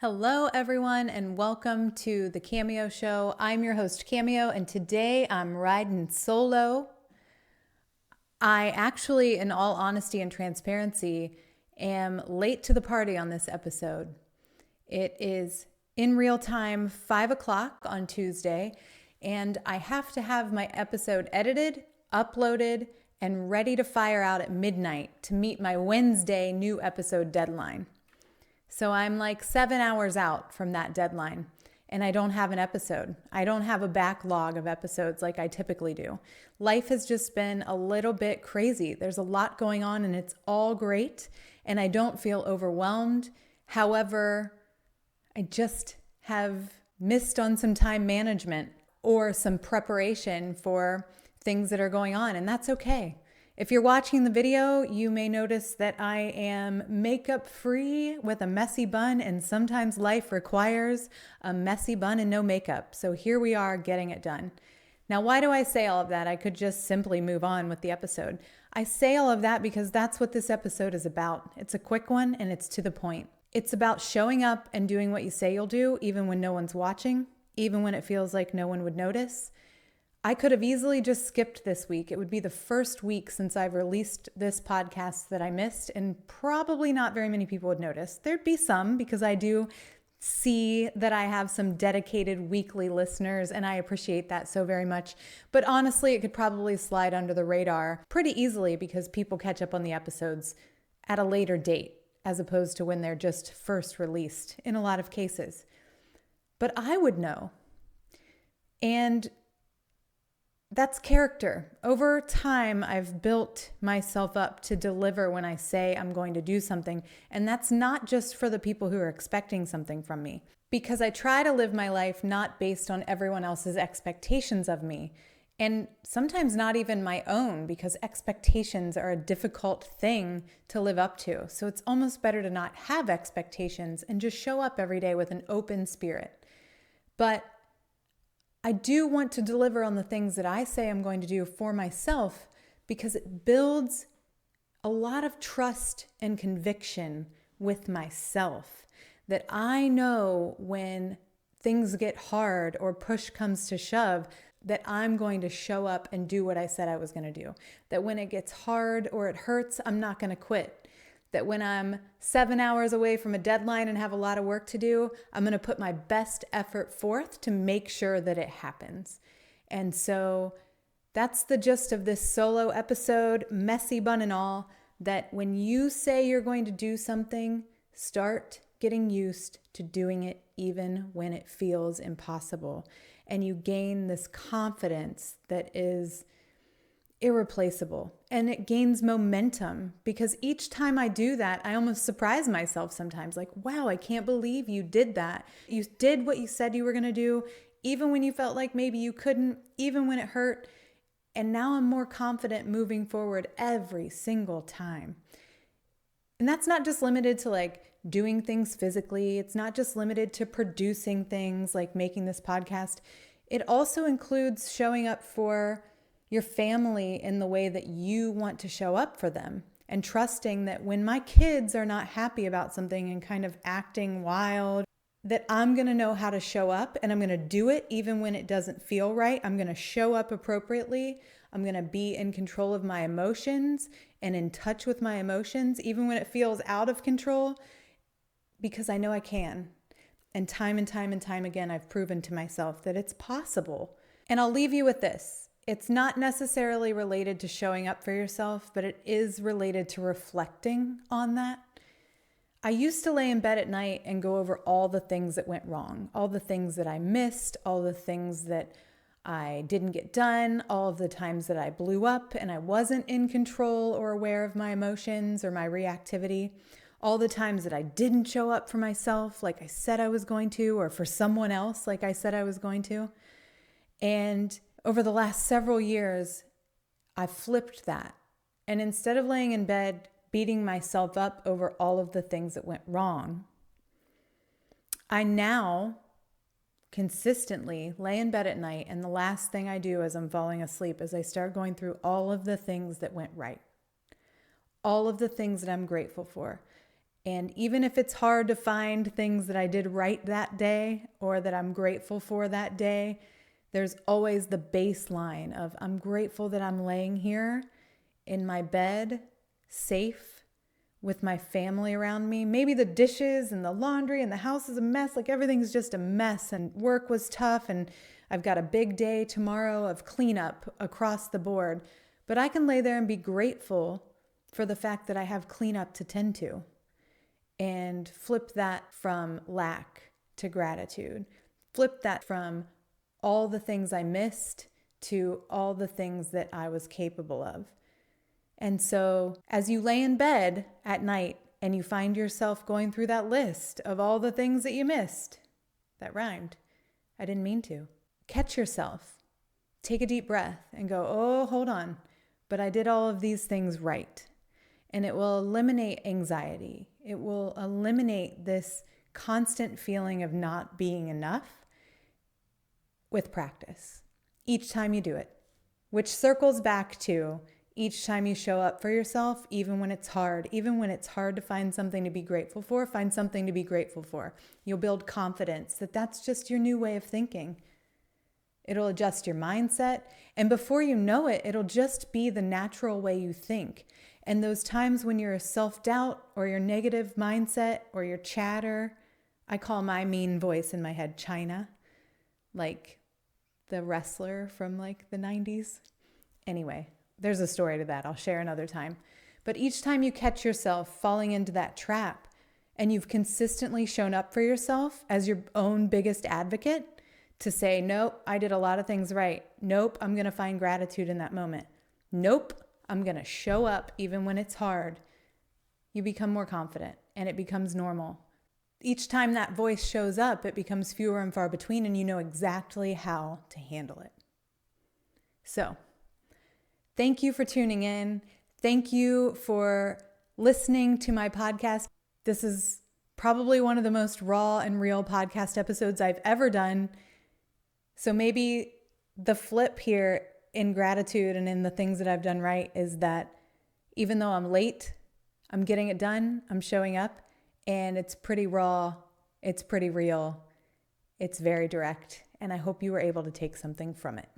Hello, everyone, and welcome to the Cameo Show. I'm your host, Cameo, and today I'm riding solo. I actually, in all honesty and transparency, am late to the party on this episode. It is in real time 5 o'clock on Tuesday, and I have to have my episode edited, uploaded, and ready to fire out at midnight to meet my Wednesday new episode deadline. So I'm like 7 hours out from that deadline, and I don't have an episode. I don't have a backlog of episodes like I typically do. Life has just been a little bit crazy. There's a lot going on, and it's all great, and I don't feel overwhelmed. However, I just have missed on some time management or some preparation for things that are going on, and that's okay. If you're watching the video, you may notice that I am makeup free with a messy bun, and sometimes life requires a messy bun and no makeup. So here we are getting it done. Now, why do I say all of that? I could just simply move on with the episode. I say all of that because that's what this episode is about. It's a quick one and it's to the point. It's about showing up and doing what you say you'll do, even when no one's watching, even when it feels like no one would notice. I could have easily just skipped this week. It would be the first week since I've released this podcast that I missed, and probably not very many people would notice. There'd be some because I do see that I have some dedicated weekly listeners, and I appreciate that so very much. But honestly, it could probably slide under the radar pretty easily because people catch up on the episodes at a later date as opposed to when they're just first released in a lot of cases. But I would know. And that's character. Over time, I've built myself up to deliver when I say I'm going to do something. And that's not just for the people who are expecting something from me. Because I try to live my life not based on everyone else's expectations of me. And sometimes not even my own, because expectations are a difficult thing to live up to. So it's almost better to not have expectations and just show up every day with an open spirit. But I do want to deliver on the things that I say I'm going to do for myself because it builds a lot of trust and conviction with myself that I know when things get hard or push comes to shove that I'm going to show up and do what I said I was going to do. That when it gets hard or it hurts, I'm not going to quit. That when I'm 7 hours away from a deadline and have a lot of work to do, I'm going to put my best effort forth to make sure that it happens. And so that's the gist of this solo episode, messy bun and all, that when you say you're going to do something, start getting used to doing it even when it feels impossible. And you gain this confidence that is irreplaceable, and it gains momentum because each time I do that, I almost surprise myself sometimes, like, wow, I can't believe you did that. You did what you said you were going to do, even when you felt like maybe you couldn't, even when it hurt. And now I'm more confident moving forward every single time. And that's not just limited to like doing things physically. It's not just limited to producing things like making this podcast. It also includes showing up for your family in the way that you want to show up for them, and trusting that when my kids are not happy about something and kind of acting wild, that I'm going to know how to show up, and I'm going to do it even when it doesn't feel right. I'm going to show up appropriately. I'm going to be in control of my emotions and in touch with my emotions, even when it feels out of control, because I know I can. And time again, I've proven to myself that it's possible. And I'll leave you with this. It's not necessarily related to showing up for yourself, but it is related to reflecting on that. I used to lay in bed at night and go over all the things that went wrong, all the things that I missed, all the things that I didn't get done, all of the times that I blew up and I wasn't in control or aware of my emotions or my reactivity, all the times that I didn't show up for myself like I said I was going to, or for someone else like I said I was going to. And over the last several years, I've flipped that. And instead of laying in bed beating myself up over all of the things that went wrong, I now consistently lay in bed at night, and the last thing I do as I'm falling asleep is I start going through all of the things that went right, all of the things that I'm grateful for. And even if it's hard to find things that I did right that day or that I'm grateful for that day, there's always the baseline of I'm grateful that I'm laying here in my bed, safe, with my family around me. Maybe the dishes and the laundry and the house is a mess, like everything's just a mess, and work was tough, and I've got a big day tomorrow of cleanup across the board. But I can lay there and be grateful for the fact that I have cleanup to tend to, and flip that from lack to gratitude. Flip that from all the things I missed to all the things that I was capable of. And so as you lay in bed at night and you find yourself going through that list of all the things that you missed, that rhymed, I didn't mean to. Catch yourself, take a deep breath and go, oh, hold on, but I did all of these things right. And it will eliminate anxiety. It will eliminate this constant feeling of not being enough with practice each time you do it, which circles back to each time you show up for yourself, even when it's hard, even when it's hard to find something to be grateful for, find something to be grateful for. You'll build confidence that that's just your new way of thinking. It'll adjust your mindset. And before you know it, it'll just be the natural way you think. And those times when you're a self-doubt or your negative mindset or your chatter, I call my mean voice in my head China, like the wrestler from like the 90s. Anyway, there's a story to that. I'll share another time. But each time you catch yourself falling into that trap and you've consistently shown up for yourself as your own biggest advocate to say, nope, I did a lot of things right. Nope, I'm going to find gratitude in that moment. Nope, I'm going to show up even when it's hard. You become more confident and it becomes normal. Each time that voice shows up, it becomes fewer and far between, and you know exactly how to handle it. So, thank you for tuning in. Thank you for listening to my podcast. This is probably one of the most raw and real podcast episodes I've ever done. So maybe the flip here in gratitude and in the things that I've done right is that even though I'm late, I'm getting it done, I'm showing up, and it's pretty raw, it's pretty real, it's very direct, and I hope you were able to take something from it.